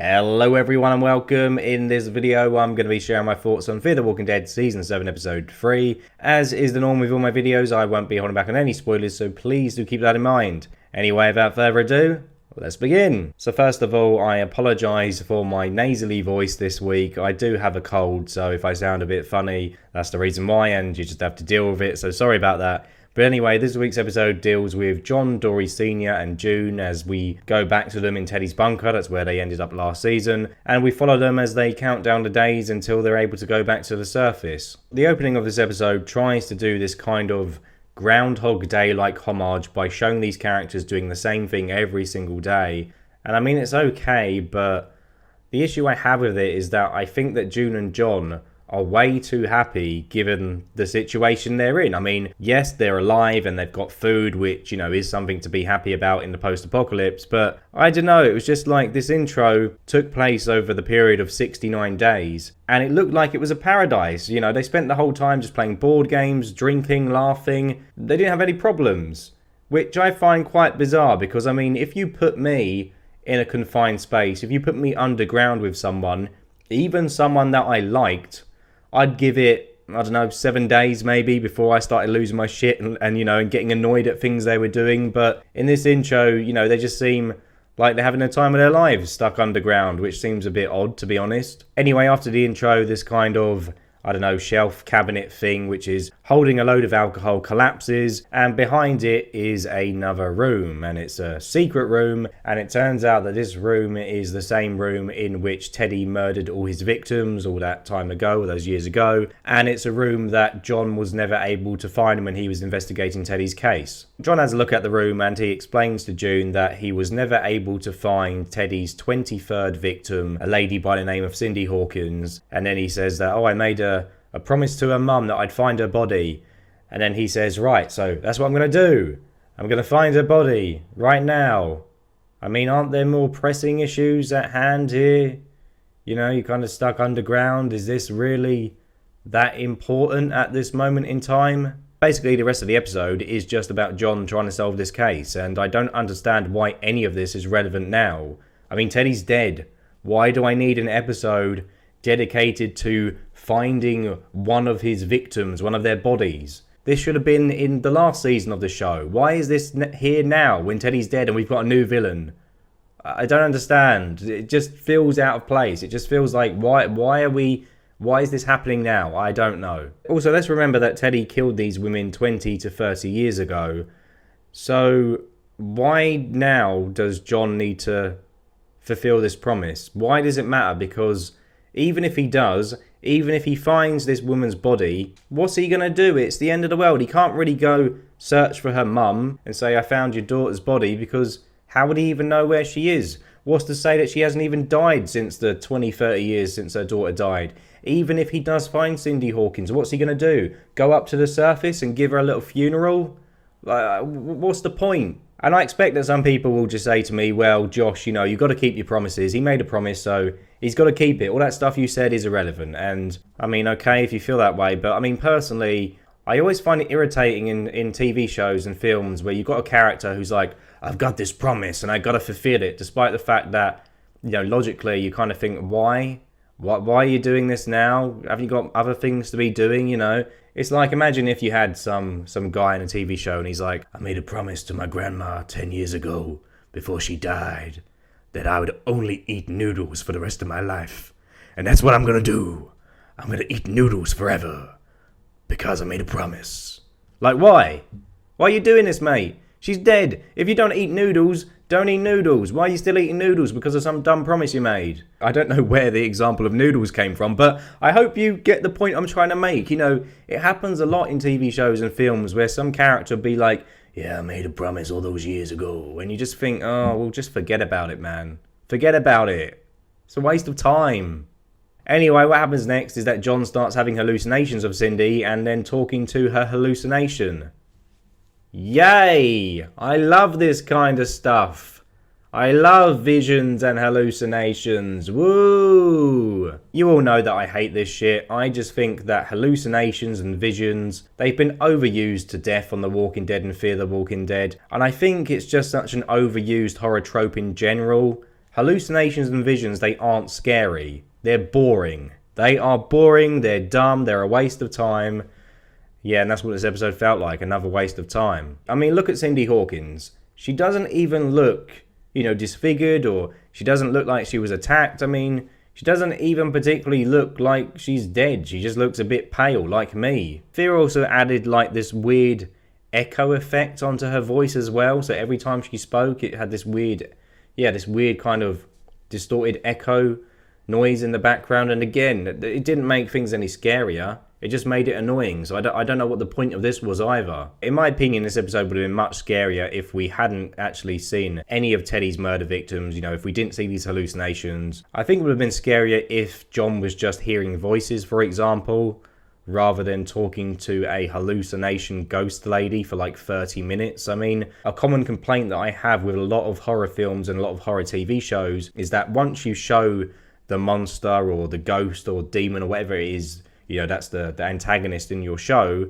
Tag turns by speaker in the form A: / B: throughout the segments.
A: Hello everyone and welcome. In this video I'm going to be sharing my thoughts on Fear the Walking Dead Season 7 Episode 3. As is the norm with all my videos, I won't be holding back on any spoilers, so please do keep that in mind. Anyway, without further ado, let's begin. So first of all, I apologise for my nasally voice this week. I do have a cold, so if I sound a bit funny, that's the reason why, and you just have to deal with it, so sorry about that. But anyway, this week's episode deals with John, Dory Sr. and June as we go back to them in Teddy's bunker. That's where they ended up last season. And we follow them as they count down the days until they're able to go back to the surface. The opening of this episode tries to do this kind of Groundhog Day-like homage by showing these characters doing the same thing every single day. And I mean, it's okay, but the issue I have with it is that I think that June and John are way too happy given the situation they're in. I mean, yes, they're alive and they've got food, which, you know, is something to be happy about in the post-apocalypse, but I don't know, it was just like this intro took place over the period of 69 days, and it looked like it was a paradise. You know, they spent the whole time just playing board games, drinking, laughing. They didn't have any problems, which I find quite bizarre because, I mean, if you put me in a confined space, if you put me underground with someone, even someone that I liked, I'd give it, I don't know, 7 days maybe before I started losing my shit and you know, and getting annoyed at things they were doing. But in this intro, you know, they just seem like they're having the time of their lives stuck underground, which seems a bit odd, to be honest. Anyway, after the intro, this kind of, I don't know, shelf cabinet thing, which is holding a load of alcohol, collapses, and behind it is another room, and it's a secret room, and it turns out that this room is the same room in which Teddy murdered all his victims all that time ago, all those years ago, and it's a room that John was never able to find when he was investigating Teddy's case. John has a look at the room and he explains to June that he was never able to find Teddy's 23rd victim, a lady by the name of Cindy Hawkins, and then he says that, oh, I made a promise to her mum that I'd find her body. And then he says, right, so that's what I'm going to do. I'm going to find her body right now. I mean, aren't there more pressing issues at hand here? You know, you're kind of stuck underground. Is this really that important at this moment in time? Basically, the rest of the episode is just about John trying to solve this case, and I don't understand why any of this is relevant now. I mean, Teddy's dead. Why do I need an episode dedicated to finding one of his victims, one of their bodies? This should have been in the last season of the show. Why is this here now when Teddy's dead and we've got a new villain? I don't understand. It just feels out of place. It just feels like, why is this happening now? I don't know. Also, let's remember that Teddy killed these women 20 to 30 years ago. So why now does John need to fulfill this promise? Why does it matter? Because even if he does, even if he finds this woman's body, what's he going to do? It's the end of the world. He can't really go search for her mum and say, I found your daughter's body, because how would he even know where she is? What's to say that she hasn't even died since the 20, 30 years since her daughter died? Even if he does find Cindy Hawkins, what's he going to do? Go up to the surface and give her a little funeral? What's the point? And I expect that some people will just say to me, well, Josh, you know, you've got to keep your promises. He made a promise, so he's got to keep it. All that stuff you said is irrelevant. And, I mean, okay, if you feel that way. But, I mean, personally, I always find it irritating in TV shows and films where you've got a character who's like, I've got this promise and I've got to fulfill it, despite the fact that, you know, logically you kind of think, why? Why are you doing this now? Haven't you got other things to be doing, you know? It's like, imagine if you had some guy in a TV show and he's like, I made a promise to my grandma 10 years ago before she died that I would only eat noodles for the rest of my life. And that's what I'm going to do. I'm going to eat noodles forever because I made a promise. Like, why? Why are you doing this, mate? She's dead. If you don't eat noodles, don't eat noodles. Why are you still eating noodles? Because of some dumb promise you made. I don't know where the example of noodles came from, but I hope you get the point I'm trying to make. You know, it happens a lot in TV shows and films where some character will be like, yeah, I made a promise all those years ago. And you just think, oh, well, just forget about it, man. Forget about it. It's a waste of time. Anyway, what happens next is that John starts having hallucinations of Cindy and then talking to her hallucination. Yay! I love this kind of stuff. I love visions and hallucinations. Woo! You all know that I hate this shit. I just think that hallucinations and visions, they've been overused to death on The Walking Dead and Fear the Walking Dead. And I think it's just such an overused horror trope in general hallucinations and visions, they aren't scary. They're boring. They are boring, they're dumb, they're a waste of time. Yeah, and that's what this episode felt like, another waste of time. I mean, look at Cindy Hawkins. She doesn't even look, disfigured, or she doesn't look like she was attacked. I mean, she doesn't even particularly look like she's dead. She just looks a bit pale, like me. Fear also added like this weird echo effect onto her voice as well. So every time she spoke, it had this weird kind of distorted echo noise in the background. And again, it didn't make things any scarier. It just made it annoying. So I don't know what the point of this was either. In my opinion, this episode would have been much scarier if we hadn't actually seen any of Teddy's murder victims. If we didn't see these hallucinations. I think it would have been scarier if John was just hearing voices, for example, rather than talking to a hallucination ghost lady for like 30 minutes. I mean, a common complaint that I have with a lot of horror films and a lot of horror TV shows is that once you show the monster or the ghost or demon or whatever it is, that's the antagonist in your show,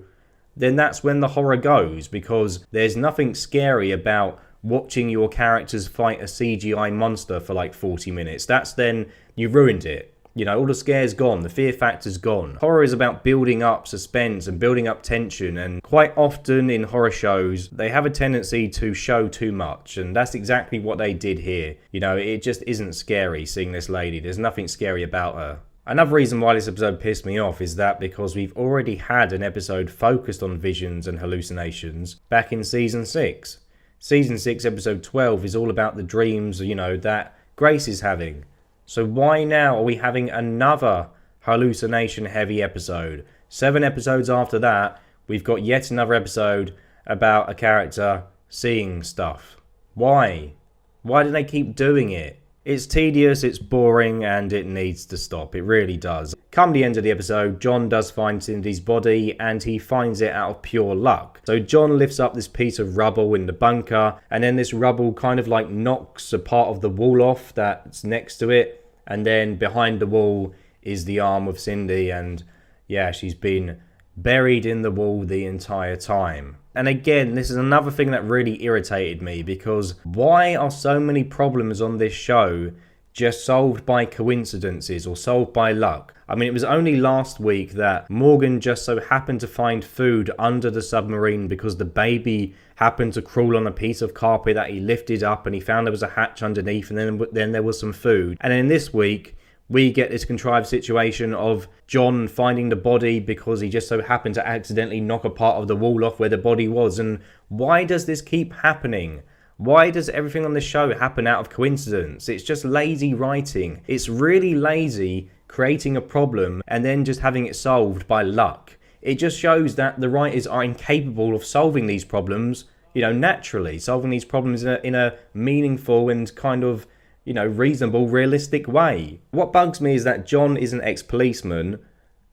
A: then that's when the horror goes, because there's nothing scary about watching your characters fight a CGI monster for like 40 minutes. That's then, you've ruined it. All the scare's gone, the fear factor's gone. Horror is about building up suspense and building up tension, and quite often in horror shows, they have a tendency to show too much, and that's exactly what they did here. It just isn't scary seeing this lady. There's nothing scary about her. Another reason why this episode pissed me off is that because we've already had an episode focused on visions and hallucinations back in Season 6. Season 6, Episode 12 is all about the dreams, that Grace is having. So why now are we having another hallucination-heavy episode? 7 episodes after that, we've got yet another episode about a character seeing stuff. Why? Why do they keep doing it? It's tedious, it's boring, and it needs to stop. It really does. Come the end of the episode, John does find Cindy's body, and he finds it out of pure luck. So John lifts up this piece of rubble in the bunker, and then this rubble kind of like knocks a part of the wall off that's next to it, and then behind the wall is the arm of Cindy, and yeah, she's been buried in the wall the entire time. And again, this is another thing that really irritated me, because why are so many problems on this show just solved by coincidences or solved by luck? I mean, it was only last week that Morgan just so happened to find food under the submarine because the baby happened to crawl on a piece of carpet that he lifted up, and he found there was a hatch underneath, and then there was some food. And then this week, we get this contrived situation of John finding the body because he just so happened to accidentally knock a part of the wall off where the body was. And why does this keep happening? Why does everything on this show happen out of coincidence? It's just lazy writing. It's really lazy creating a problem and then just having it solved by luck. It just shows that the writers are incapable of solving these problems, naturally. Solving these problems in a meaningful and kind of reasonable, realistic way. What bugs me is that John is an ex-policeman,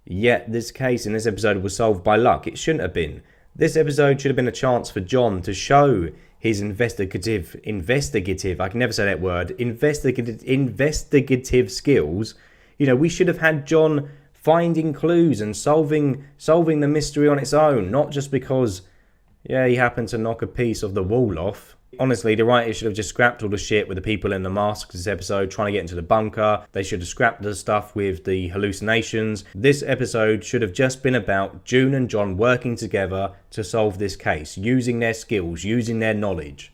A: yet this case in this episode was solved by luck. It shouldn't have been. This episode should have been a chance for John to show his investigative, I can never say that word, investigative skills. We should have had John finding clues and solving the mystery on its own, not just because, he happened to knock a piece of the wall off. Honestly, the writers should have just scrapped all the shit with the people in the masks this episode trying to get into the bunker. They should have scrapped the stuff with the hallucinations. This episode should have just been about June and John working together to solve this case, using their skills, using their knowledge,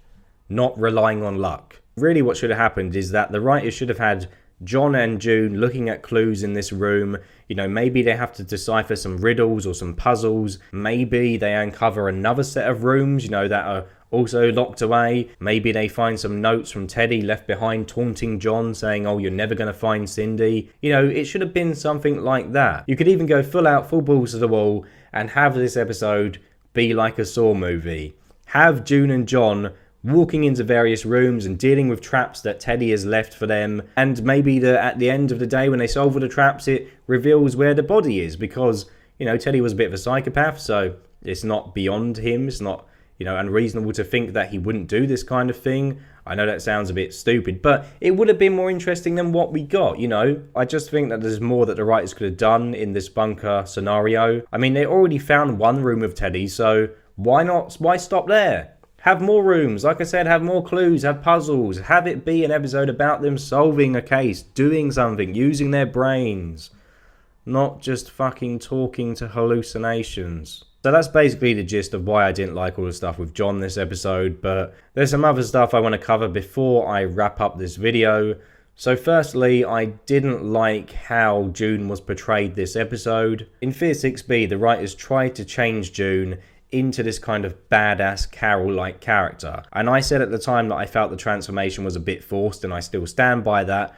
A: not relying on luck. Really what should have happened is that the writers should have had John and June looking at clues in this room. Maybe they have to decipher some riddles or some puzzles. Maybe they uncover another set of rooms, that are also locked away. Maybe they find some notes from Teddy left behind taunting John, saying, oh, you're never going to find Cindy. It should have been something like that. You could even go full balls to the wall and have this episode be like a Saw movie. Have June and John walking into various rooms and dealing with traps that Teddy has left for them, and maybe at the end of the day when they solve all the traps, it reveals where the body is, because Teddy was a bit of a psychopath, so it's not beyond him. It's not unreasonable to think that he wouldn't do this kind of thing. I know that sounds a bit stupid, but it would have been more interesting than what we got. I just think that there's more that the writers could have done in this bunker scenario. I mean, they already found one room of Teddy, so why stop there? Have more rooms, like I said, have more clues, have puzzles, have it be an episode about them solving a case, doing something, using their brains, not just fucking talking to hallucinations. So that's basically the gist of why I didn't like all the stuff with John this episode, but there's some other stuff I want to cover before I wrap up this video. So firstly, I didn't like how June was portrayed this episode. In Fear 6B, the writers tried to change June into this kind of badass Carol-like character. And I said at the time that I felt the transformation was a bit forced, and I still stand by that.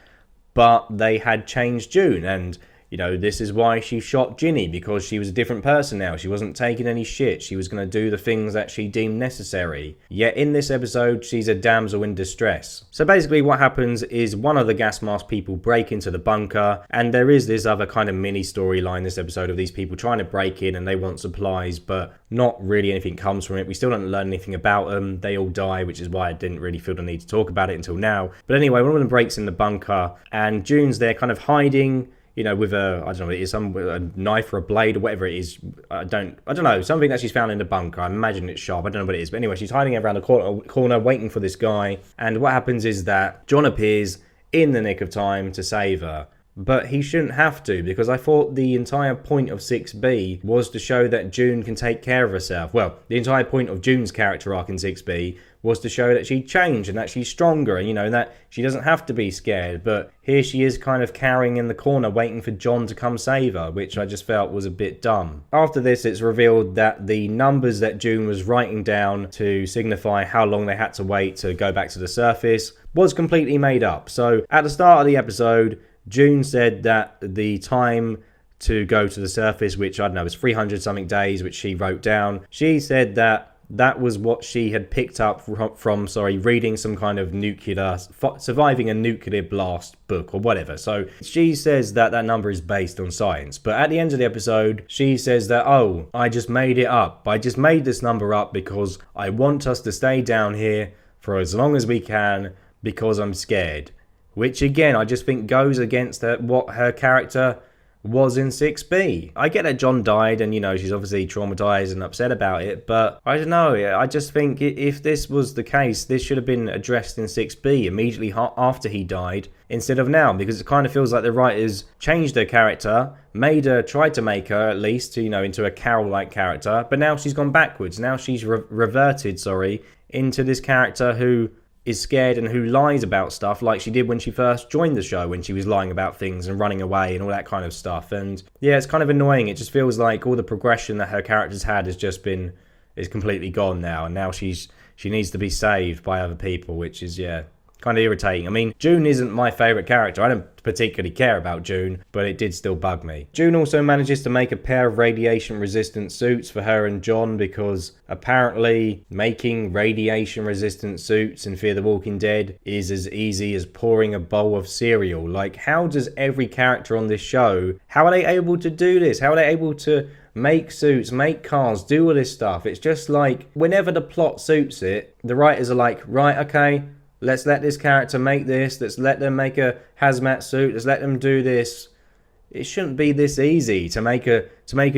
A: But they had changed June, and you know, this is why she shot Ginny, because she was a different person now. She wasn't taking any shit. She was going to do the things that she deemed necessary. Yet in this episode, she's a damsel in distress. So basically what happens is one of the gas mask people break into the bunker, and there is this other kind of mini storyline this episode of these people trying to break in and they want supplies, but not really anything comes from it. We still don't learn anything about them. They all die, which is why I didn't really feel the need to talk about it until now. But anyway, one of them breaks in the bunker and June's there kind of hiding, you know, with a, I don't know, it is a knife or a blade or whatever it is. I don't know, something that she's found in the bunker. I imagine it's sharp. I don't know what it is. But anyway, she's hiding around the corner waiting for this guy. And what happens is that John appears in the nick of time to save her. But he shouldn't have to, because I thought the entire point of 6B was to show that June can take care of herself. Well, the entire point of June's character arc in 6B was to show that she changed and that she's stronger and, you know, that she doesn't have to be scared. But here she is kind of cowering in the corner waiting for John to come save her, which I just felt was a bit dumb. After this, it's revealed that the numbers that June was writing down to signify how long they had to wait to go back to the surface was completely made up. So at the start of the episode, June said that the time to go to the surface, which I don't know, was 300 something days, which she wrote down. She said that that was what she had picked up from reading some kind of surviving a nuclear blast book or whatever. So she says that that number is based on science. But at the end of the episode, she says that, oh, I just made it up. I just made this number up because I want us to stay down here for as long as we can because I'm scared. Which again, I just think goes against what her character was in 6B. I get that John died and, you know, she's obviously traumatized and upset about it, but I don't know. I just think if this was the case, this should have been addressed in 6B immediately after he died instead of now, because it kind of feels like the writers changed her character, tried to make her at least, you know, into a Carol-like character, but now she's gone backwards. Now she's reverted, into this character who is scared and who lies about stuff like she did when she first joined the show, when she was lying about things and running away and all that kind of stuff. And yeah, it's kind of annoying. It just feels like all the progression that her character's had is completely gone now, and now she needs to be saved by other people, which is, yeah, kind of irritating. I mean, June isn't my favourite character. I don't particularly care about June, but it did still bug me. June also manages to make a pair of radiation-resistant suits for her and John, because apparently making radiation-resistant suits in Fear the Walking Dead is as easy as pouring a bowl of cereal. Like, how does every character on this show, how are they able to do this? How are they able to make suits, make cars, do all this stuff? It's just like, whenever the plot suits it, the writers are like, right, okay, let's let this character make this. Let's let them make a hazmat suit. Let's let them do this. It shouldn't be this easy to make a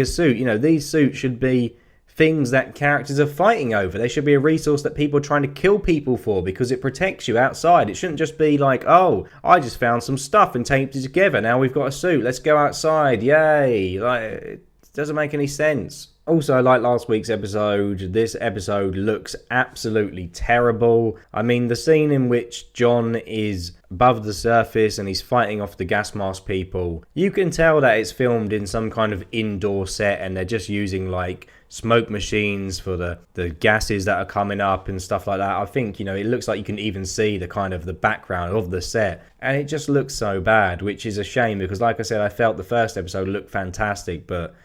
A: suit. You know, these suits should be things that characters are fighting over. They should be a resource that people are trying to kill people for, because it protects you outside. It shouldn't just be like, oh, I just found some stuff and taped it together. Now we've got a suit. Let's go outside. Yay. Like, it doesn't make any sense. Also, like last week's episode, this episode looks absolutely terrible. I mean, the scene in which John is above the surface and he's fighting off the gas mask people, you can tell that it's filmed in some kind of indoor set and they're just using like smoke machines for the gases that are coming up and stuff like that. I think, you know, it looks like you can even see the kind of the background of the set, and it just looks so bad, which is a shame, because like I said, I felt the first episode looked fantastic, but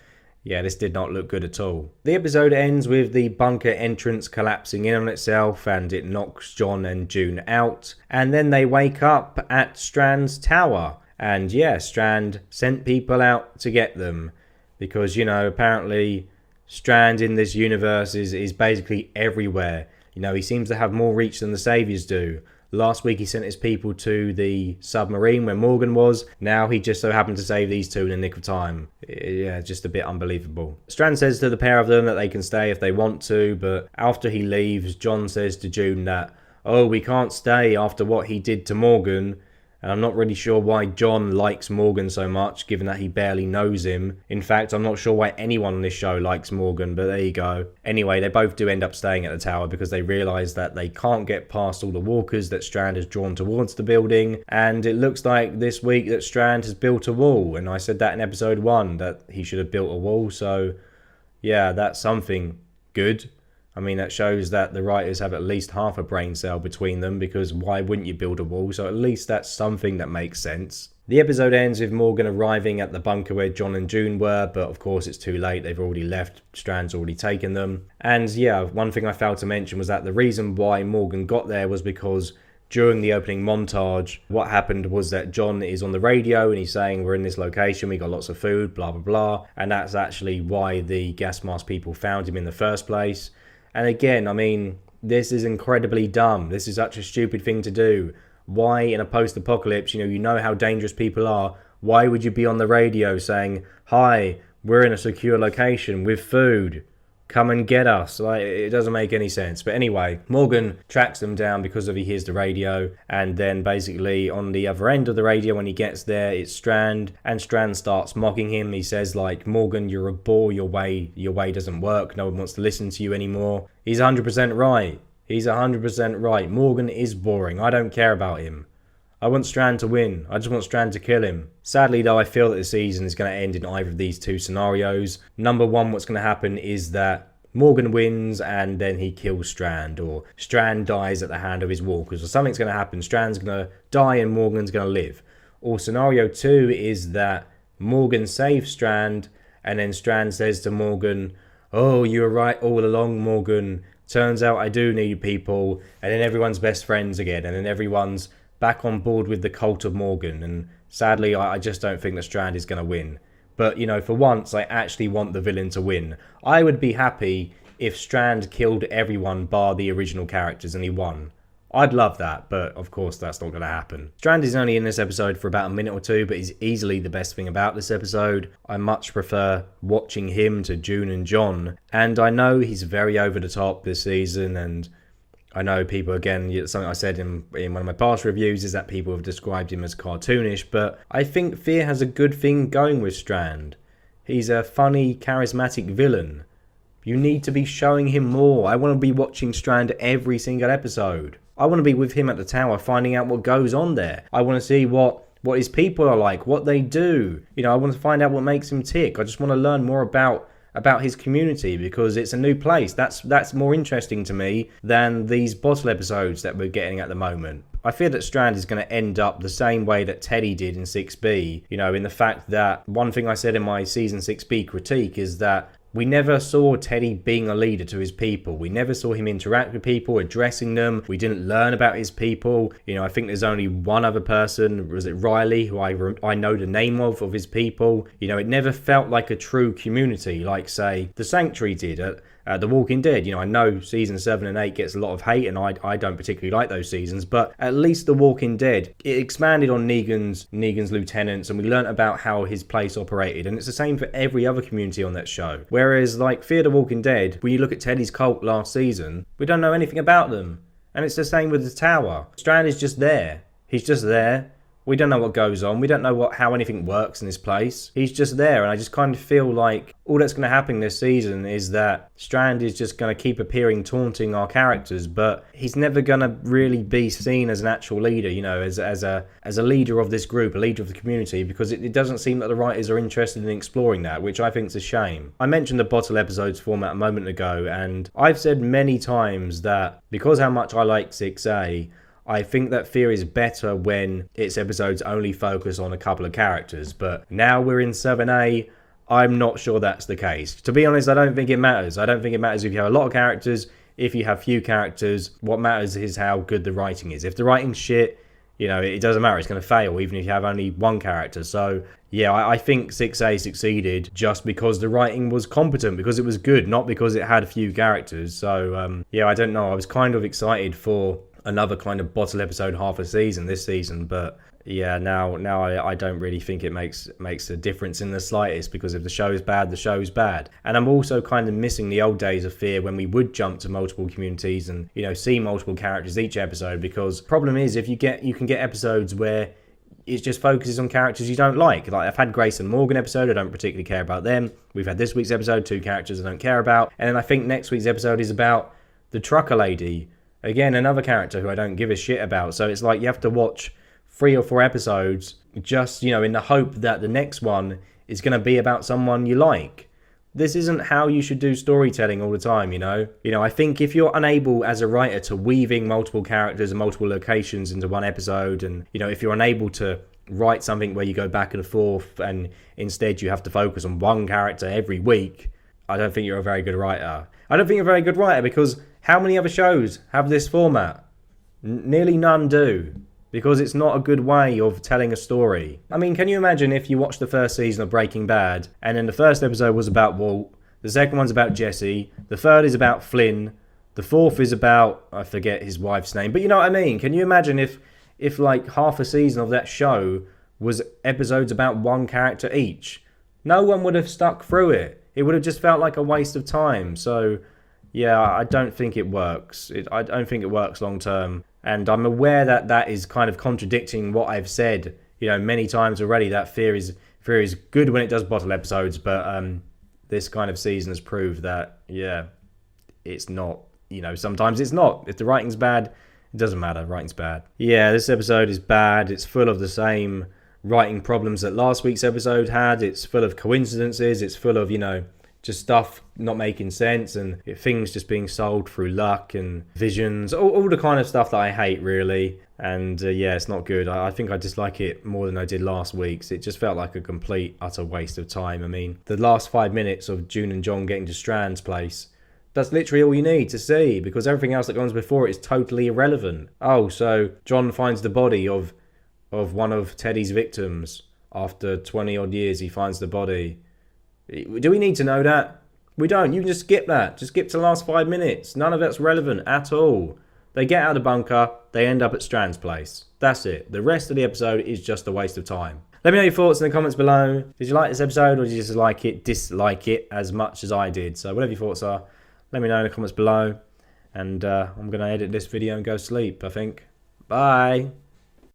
A: yeah, this did not look good at all. The episode ends with the bunker entrance collapsing in on itself, and it knocks John and June out. And then they wake up at Strand's tower. And yeah, Strand sent people out to get them. Because, you know, apparently Strand in this universe is basically everywhere. You know, he seems to have more reach than the Saviors do. Last week he sent his people to the submarine where Morgan was. Now he just so happened to save these two in the nick of time. Yeah, just a bit unbelievable. Strand says to the pair of them that they can stay if they want to, but after he leaves, John says to June that, oh, we can't stay after what he did to Morgan. And I'm not really sure why John likes Morgan so much, given that he barely knows him. In fact, I'm not sure why anyone on this show likes Morgan, but there you go. Anyway, they both do end up staying at the tower because they realise that they can't get past all the walkers that Strand has drawn towards the building. And it looks like this week that Strand has built a wall. And I said that in episode 1, that he should have built a wall. So, yeah, that's something good. I mean, that shows that the writers have at least half a brain cell between them, because why wouldn't you build a wall? So at least that's something that makes sense. The episode ends with Morgan arriving at the bunker where John and June were, but of course it's too late. They've already left. Strand's already taken them. And yeah, one thing I failed to mention was that the reason why Morgan got there was because during the opening montage, what happened was that John is on the radio and he's saying, we're in this location, we got lots of food, blah, blah, blah. And that's actually why the gas mask people found him in the first place. And again, I mean, this is incredibly dumb. This is such a stupid thing to do. Why, in a post-apocalypse, you know how dangerous people are, why would you be on the radio saying, hi, we're in a secure location with food, come and get us? Like, it doesn't make any sense. But anyway, Morgan tracks them down because he hears the radio, and then basically on the other end of the radio when he gets there, it's Strand, and Strand starts mocking him. He says, like, Morgan, you're a bore, your way doesn't work, no one wants to listen to you anymore. He's 100% right. He's 100% right. Morgan is boring. I don't care about him. I want Strand to win. I just want Strand to kill him. Sadly though, I feel that the season is going to end in either of these two scenarios. Number one, what's going to happen is that Morgan wins and then he kills Strand, or Strand dies at the hand of his walkers, or something's going to happen. Strand's going to die and Morgan's going to live. Or scenario 2 is that Morgan saves Strand and then Strand says to Morgan, oh, you were right all along, Morgan. Turns out I do need people. And then everyone's best friends again, and then everyone's back on board with the cult of Morgan. And sadly, I just don't think that Strand is going to win. But, you know, for once, I actually want the villain to win. I would be happy if Strand killed everyone bar the original characters and he won. I'd love that, but of course that's not going to happen. Strand is only in this episode for about a minute or two, but he's easily the best thing about this episode. I much prefer watching him to June and John. And I know he's very over the top this season, and I know people, again, something I said in one of my past reviews is that people have described him as cartoonish, but I think Fear has a good thing going with Strand. He's a funny, charismatic villain. You need to be showing him more. I want to be watching Strand every single episode. I want to be with him at the tower, finding out what goes on there. I want to see what his people are like, what they do. You know, I want to find out what makes him tick. I just want to learn more about his community, because it's a new place. That's more interesting to me than these bottle episodes that we're getting at the moment. I fear that Strand is going to end up the same way that Teddy did in 6B, you know, in the fact that one thing I said in my season 6B critique is that we never saw Teddy being a leader to his people. We never saw him interact with people, addressing them. We didn't learn about his people. You know, I think there's only one other person, was it Riley, who I know the name of his people. You know, it never felt like a true community, like, say, The Sanctuary did at The Walking Dead. You know, I know season 7 and 8 gets a lot of hate, and I don't particularly like those seasons, but at least The Walking Dead, it expanded on Negan's lieutenants, and we learnt about how his place operated, and it's the same for every other community on that show. Whereas, like, Fear the Walking Dead, when you look at Teddy's cult last season, we don't know anything about them. And it's the same with the tower. Strand is just there. He's just there. We don't know what goes on. We don't know how anything works in this place. He's just there, and I just kind of feel like all that's going to happen this season is that Strand is just going to keep appearing, taunting our characters, but he's never going to really be seen as an actual leader, you know, as a leader of this group, a leader of the community, because it doesn't seem that the writers are interested in exploring that, which I think is a shame. I mentioned the bottle episodes format a moment ago, and I've said many times that because how much I like 6A, I think that Fear is better when its episodes only focus on a couple of characters, but now we're in 7A, I'm not sure that's the case. To be honest, I don't think it matters. I don't think it matters if you have a lot of characters, if you have few characters. What matters is how good the writing is. If the writing's shit, you know, it doesn't matter. It's going to fail, even if you have only one character. So, yeah, I think 6A succeeded just because the writing was competent, because it was good, not because it had a few characters. So, yeah, I don't know. I was kind of excited for another kind of bottle episode half a season this season. But yeah, now I don't really think it makes a difference in the slightest, because if the show is bad, the show is bad. And I'm also kind of missing the old days of Fear when we would jump to multiple communities and, you know, see multiple characters each episode. Because problem is, if you can get episodes where it just focuses on characters you don't like. I've had Grace and Morgan episode, I don't particularly care about them. We've had this week's episode, 2 characters I don't care about. And then I think next week's episode is about the trucker lady. Again, another character who I don't give a shit about. So it's like you have to watch 3 or 4 episodes just, you know, in the hope that the next one is going to be about someone you like. This isn't how you should do storytelling all the time, you know? I think if you're unable as a writer to weaving multiple characters and multiple locations into one episode, and, you know, if you're unable to write something where you go back and forth and instead you have to focus on one character every week, I don't think you're a very good writer. I don't think you're a very good writer, because how many other shows have this format? Nearly none do. Because it's not a good way of telling a story. I mean, can you imagine if you watched the first season of Breaking Bad, and then the first episode was about Walt, the second one's about Jesse, the third is about Flynn, the fourth is about, I forget his wife's name, but you know what I mean? Can you imagine if like half a season of that show was episodes about one character each? No one would have stuck through it. It would have just felt like a waste of time. So, yeah, I don't think it works. I don't think it works long term. And I'm aware that that is kind of contradicting what I've said, you know, many times already, that Fear is good when it does bottle episodes, but this kind of season has proved that, yeah, it's not, you know, sometimes it's not. If the writing's bad, it doesn't matter, writing's bad. Yeah, this episode is bad. It's full of the same writing problems that last week's episode had. It's full of coincidences. It's full of, you know, just stuff not making sense, and things just being sold through luck and visions, all the kind of stuff that I hate, really. And yeah, it's not good. I think I dislike it more than I did last week's. It just felt like a complete, utter waste of time. I mean, the last 5 minutes of June and John getting to Strand's place, that's literally all you need to see, because everything else that comes before it is totally irrelevant. Oh, so John finds the body of one of Teddy's victims. After 20 odd years, he finds the body. Do we need to know that? We don't. You can just skip that. Just skip to the last 5 minutes. None of that's relevant at all. They get out of the bunker. They end up at Strand's place. That's it. The rest of the episode is just a waste of time. Let me know your thoughts in the comments below. Did you like this episode, or did you just dislike it as much as I did? So whatever your thoughts are, let me know in the comments below. And I'm going to edit this video and go sleep, I think. Bye.